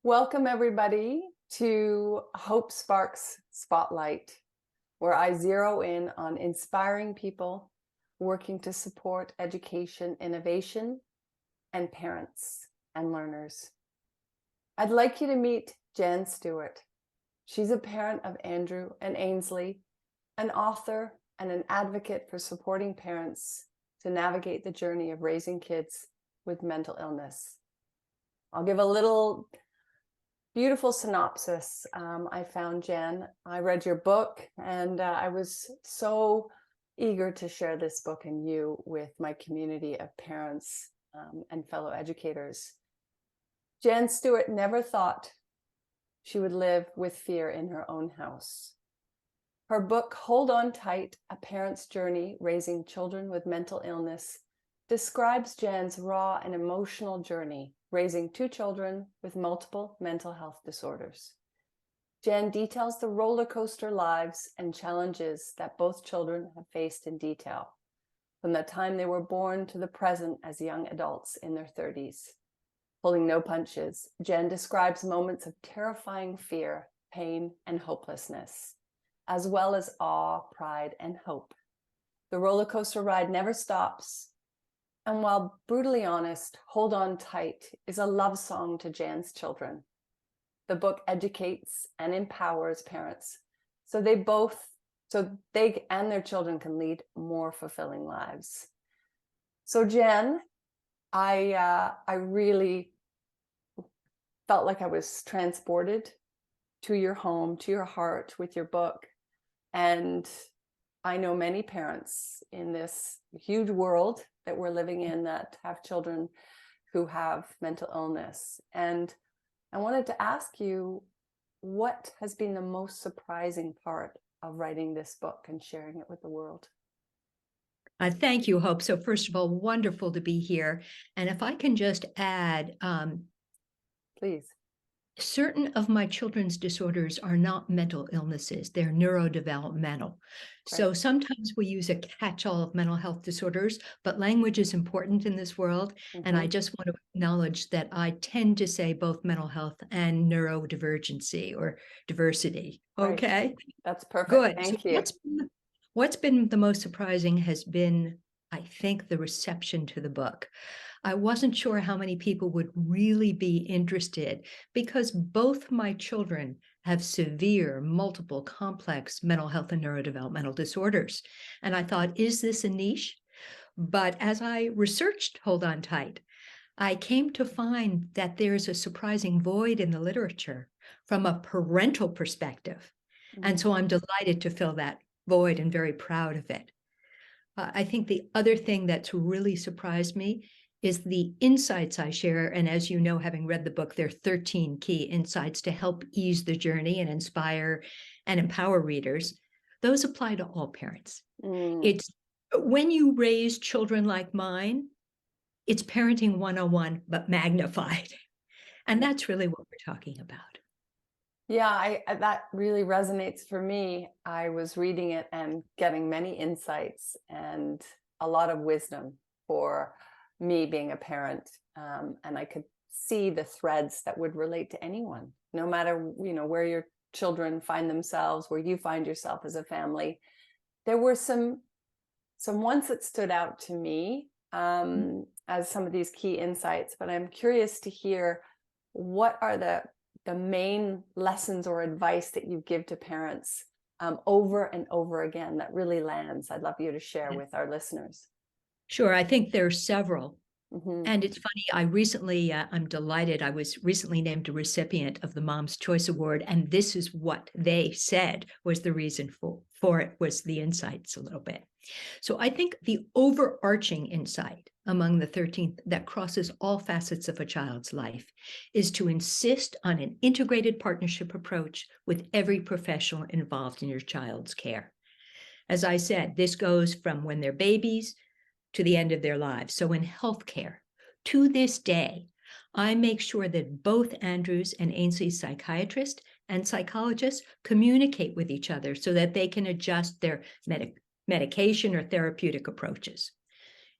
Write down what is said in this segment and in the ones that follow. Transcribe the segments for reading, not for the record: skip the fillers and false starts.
Welcome, everybody, to Hope Sparks Spotlight, where I zero in on inspiring people working to support education, innovation, and parents and learners. I'd like you to meet Jan Stewart. She's a parent of Andrew and Ainsley, an author and an advocate for supporting parents to navigate the journey of raising kids with mental illness. I'll give a little beautiful synopsis. I found Jan. I read your book, and I was so eager to share this book and you with my community of parents and fellow educators. Jan Stewart never thought she would live with fear in her own house. Her book, Hold On Tight, A Parent's Journey Raising Children with Mental Illness, describes Jan's raw and emotional journey raising two children with multiple mental health disorders. Jan details the roller coaster lives and challenges that both children have faced in detail, from the time they were born to the present as young adults in their 30s. Pulling no punches, Jan describes moments of terrifying fear, pain, and hopelessness, as well as awe, pride, and hope. The roller coaster ride never stops. And while brutally honest, Hold On Tight is a love song to Jan's children. The book educates and empowers parents so they and their children can lead more fulfilling lives. So Jan, I really felt like I was transported to your home, to your heart with your book. And I know many parents in this huge world that we're living in that have children who have mental illness. And I wanted to ask you, what has been the most surprising part of writing this book and sharing it with the world? Thank you, Hope. So first of all, wonderful to be here. And if I can just add, Please. certain of my children's disorders are not mental illnesses, they're neurodevelopmental. So Right. sometimes we use a catch-all of mental health disorders, but language is important in this world. And I just want to acknowledge that I tend to say both mental health and neurodivergency or diversity. Right. Okay, That's perfect. good. So Thank you. what's been the most surprising has been, I think, the reception to the book. I wasn't sure how many people would really be interested because both my children have severe, multiple, complex mental health and neurodevelopmental disorders. And I thought, is this a niche? But as I researched Hold On Tight, I came to find that there's a surprising void in the literature from a parental perspective. And so I'm delighted to fill that void and very proud of it. I think the other thing that's really surprised me is the insights I share. And as you know, having read the book, there are 13 key insights to help ease the journey and inspire and empower readers. Those apply to all parents. It's when you raise children like mine, it's parenting 101, but magnified. And that's really what we're talking about. Yeah, that really resonates for me. I was reading it and getting many insights and a lot of wisdom for me being a parent. And I could see the threads that would relate to anyone, no matter, where your children find themselves, where you find yourself as a family. There were some ones that stood out to me as some of these key insights, but I'm curious to hear, what are the main lessons or advice that you give to parents over and over again that really lands? I'd love you to share with our listeners. Sure, I think there are several. And it's funny, I'm delighted. I was recently named a recipient of the Mom's Choice Award, and this is what they said was the reason for it, was the insights a little bit. So I think the overarching insight among the 13 that crosses all facets of a child's life is to insist on an integrated partnership approach with every professional involved in your child's care. As I said, this goes from when they're babies to the end of their lives. So in healthcare, to this day, I make sure that both Andrews and Ainsley's psychiatrist and psychologists communicate with each other so that they can adjust their medication or therapeutic approaches.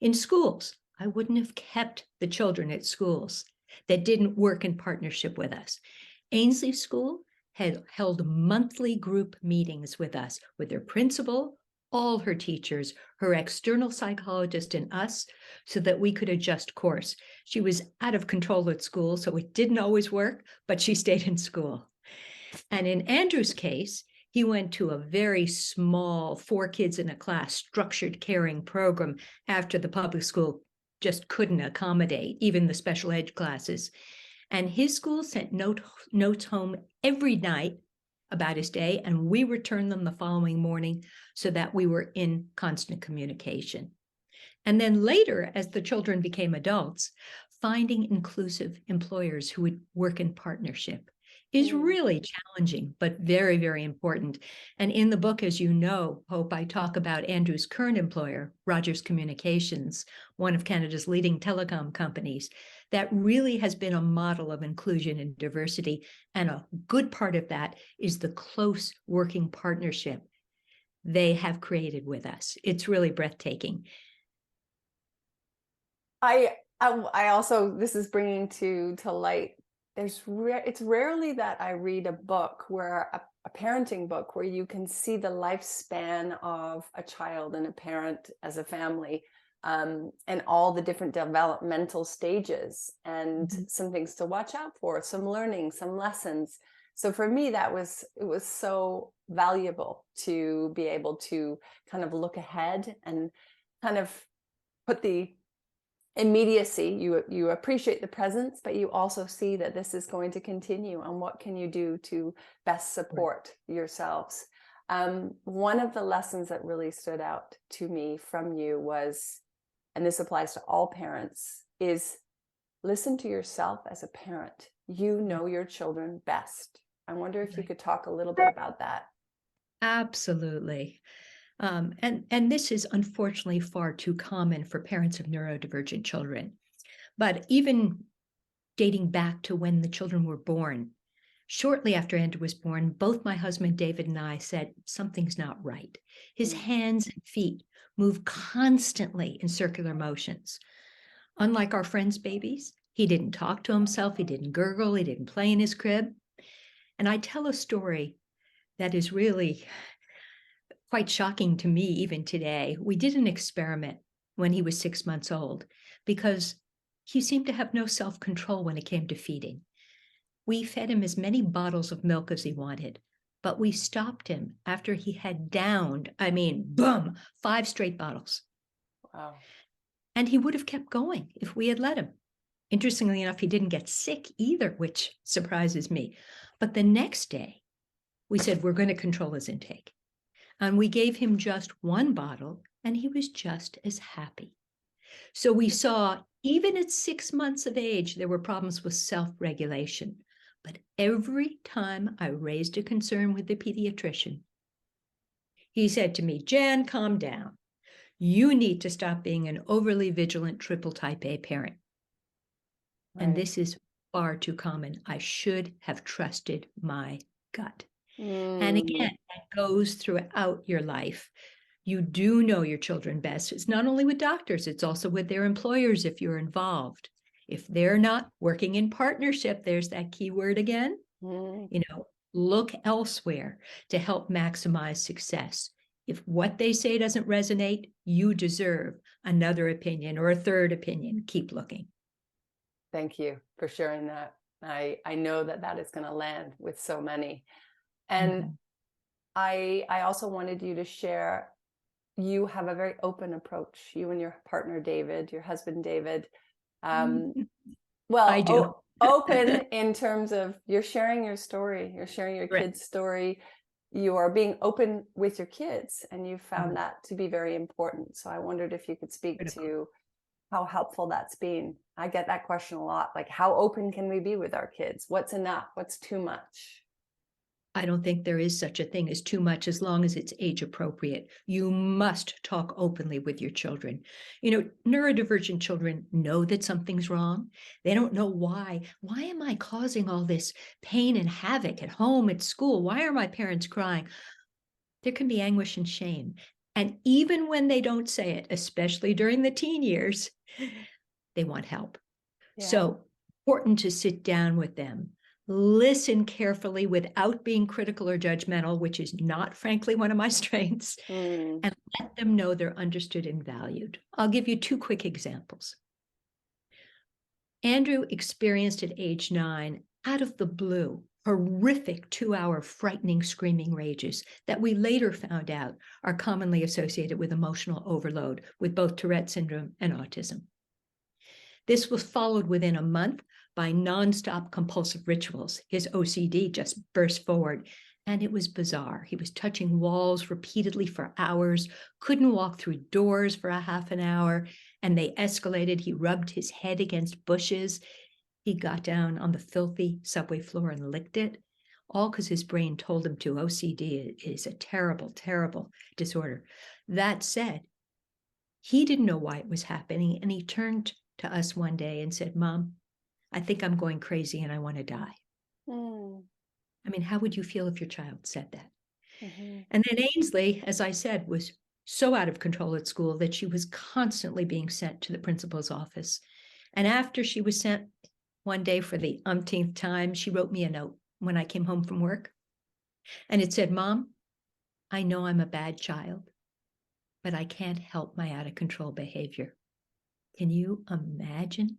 In schools, I wouldn't have kept the children at schools that didn't work in partnership with us. Ainsley School had held monthly group meetings with us, with their principal, all her teachers, her external psychologist, and us, so that we could adjust course. She was out of control at school, so it didn't always work, but she stayed in school. And in Andrew's case, he went to a very small 4 kids in a class structured caring program after the public school just couldn't accommodate even the special ed classes. And his school sent notes home every night about his day, and we returned them the following morning so that we were in constant communication. And then later, as the children became adults, finding inclusive employers who would work in partnership is really challenging, but very, very important. And in the book, as you know, Hope, I talk about Andrew's current employer, Rogers Communications, one of Canada's leading telecom companies, that really has been a model of inclusion and diversity. And a good part of that is the close working partnership they have created with us. It's really breathtaking. I also, this is bringing to light, it's rarely that I read a book where a parenting book where you can see the lifespan of a child and a parent as a family, and all the different developmental stages, and some things to watch out for, some learning, some lessons. So for me, it was so valuable to be able to kind of look ahead and kind of put the immediacy. You appreciate the presence, but you also see that this is going to continue, and what can you do to best support yourselves. One of the lessons that really stood out to me from you was, and this applies to all parents, is listen to yourself as a parent. You know your children best. I wonder if you could talk a little bit about that. Absolutely. And this is unfortunately far too common for parents of neurodivergent children. But even dating back to when the children were born, shortly after Andrew was born, both my husband David and I said, something's not right. His hands and feet move constantly in circular motions. Unlike our friends' babies, he didn't talk to himself, he didn't gurgle, he didn't play in his crib. And I tell a story that is really quite shocking to me even today. We did an experiment when he was 6 months old because he seemed to have no self-control when it came to feeding. We fed him as many bottles of milk as he wanted, but we stopped him after he had downed, boom, 5 straight bottles. Wow. And he would have kept going if we had let him. Interestingly enough, he didn't get sick either, which surprises me. But the next day, we said, we're going to control his intake. And we gave him just 1 bottle, and he was just as happy. So we saw, even at 6 months of age, there were problems with self-regulation. But every time I raised a concern with the pediatrician, he said to me, Jan, calm down. You need to stop being an overly vigilant triple type A parent. Right. And this is far too common. I should have trusted my gut. And again, that goes throughout your life. You do know your children best. It's not only with doctors, it's also with their employers if you're involved. If they're not working in partnership, there's that key word again, look elsewhere to help maximize success. If what they say doesn't resonate, you deserve another opinion or a third opinion. Keep looking. Thank you for sharing that. I know that is going to land with so many. And I also wanted you to share, you have a very open approach, you and your partner, David, your husband, David. Well, I do. Open in terms of you're sharing your story, you're sharing your kids' story, you are being open with your kids, and you found that to be very important. So I wondered if you could speak to how helpful that's been. I get that question a lot, like how open can we be with our kids? What's enough? What's too much? I don't think there is such a thing as too much as long as it's age appropriate. You must talk openly with your children. Neurodivergent children know that something's wrong. They don't know why. Why am I causing all this pain and havoc at home, at school? Why are my parents crying? There can be anguish and shame. And even when they don't say it, especially during the teen years, they want help. Yeah. So important to sit down with them, listen carefully without being critical or judgmental, which is not, frankly, one of my strengths, Mm. and let them know they're understood and valued. I'll give you two quick examples. Andrew experienced at age 9, out of the blue, horrific 2-hour frightening screaming rages that we later found out are commonly associated with emotional overload with both Tourette syndrome and autism. This was followed within a month by nonstop compulsive rituals. His OCD just burst forward, and it was bizarre. He was touching walls repeatedly for hours, couldn't walk through doors for a half an hour, and they escalated. He rubbed his head against bushes. He got down on the filthy subway floor and licked it, all because his brain told him to. OCD is a terrible, terrible disorder. That said, he didn't know why it was happening, and he turned to us one day and said, "Mom, I think I'm going crazy and I want to die." Mm. I mean, how would you feel if your child said that? Mm-hmm. And then Ainsley, as I said, was so out of control at school that she was constantly being sent to the principal's office. And after she was sent one day for the umpteenth time, she wrote me a note when I came home from work. And it said, "Mom, I know I'm a bad child, but I can't help my out of control behavior." Can you imagine?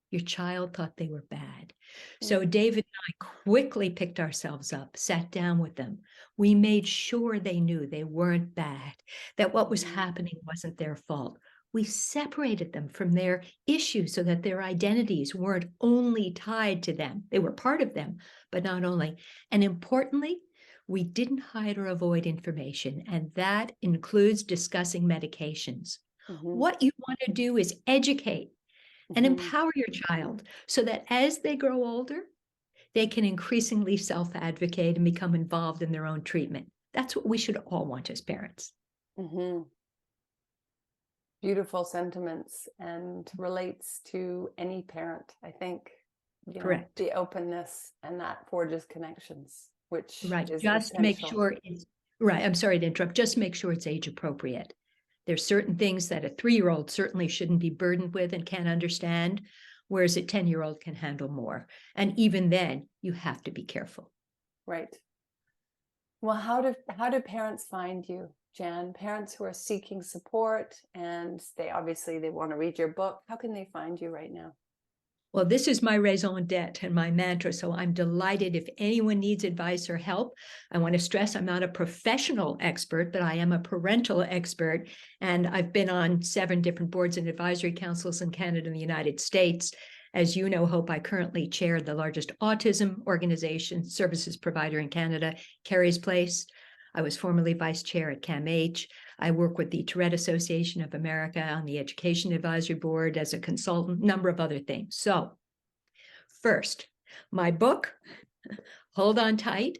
Your child thought they were bad. So David and I quickly picked ourselves up, sat down with them. We made sure they knew they weren't bad, that what was happening wasn't their fault. We separated them from their issues so that their identities weren't only tied to them. They were part of them, but not only. And importantly, we didn't hide or avoid information, and that includes discussing medications. Mm-hmm. What you want to do is educate and Mm-hmm. empower your child so that as they grow older, they can increasingly self-advocate and become involved in their own treatment. That's what we should all want as parents. Mm-hmm. Beautiful sentiments, and relates to any parent, I think. Correct. The openness, and that forges connections, which Right. is Just make essential. sure it's right. I'm sorry to interrupt. Just make sure it's age appropriate. There's certain things that a 3-year-old certainly shouldn't be burdened with and can't understand, whereas a 10-year-old can handle more. And even then, you have to be careful. Right. Well, how do parents find you, Jan? Parents who are seeking support, and they want to read your book. How can they find you right now? Well, this is my raison d'etre and my mantra, so I'm delighted if anyone needs advice or help. I want to stress I'm not a professional expert, but I am a parental expert, and I've been on 7 different boards and advisory councils in Canada and the United States. As you know, Hope, I currently chair the largest autism organization services provider in Canada, Carrie's Place. I was formerly vice chair at CAMH. I work with the Tourette Association of America on the Education Advisory Board as a consultant, number of other things. So first, my book, Hold On Tight,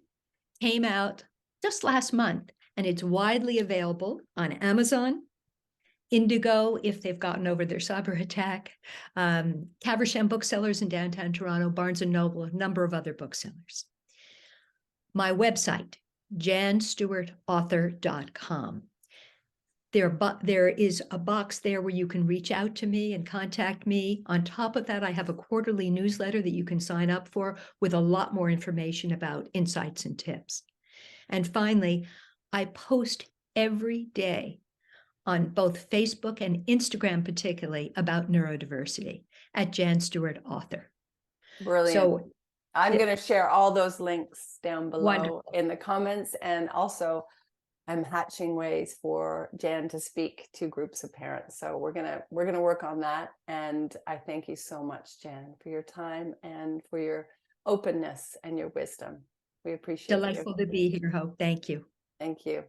came out just last month, and it's widely available on Amazon, Indigo, if they've gotten over their cyber attack, Caversham booksellers in downtown Toronto, Barnes & Noble, a number of other booksellers. My website, janstewartauthor.com. There is a box there where you can reach out to me and contact me. On top of that, I have a quarterly newsletter that you can sign up for with a lot more information about insights and tips. And finally, I post every day on both Facebook and Instagram, particularly about neurodiversity at Jan Stewart Author. Brilliant. So I'm going to share all those links down below wonderful. in the comments, and also I'm hatching ways for Jan to speak to groups of parents. So we're gonna work on that. And I thank you so much, Jan, for your time and for your openness and your wisdom. We appreciate it. Delightful to be here, Hope. Thank you. Thank you.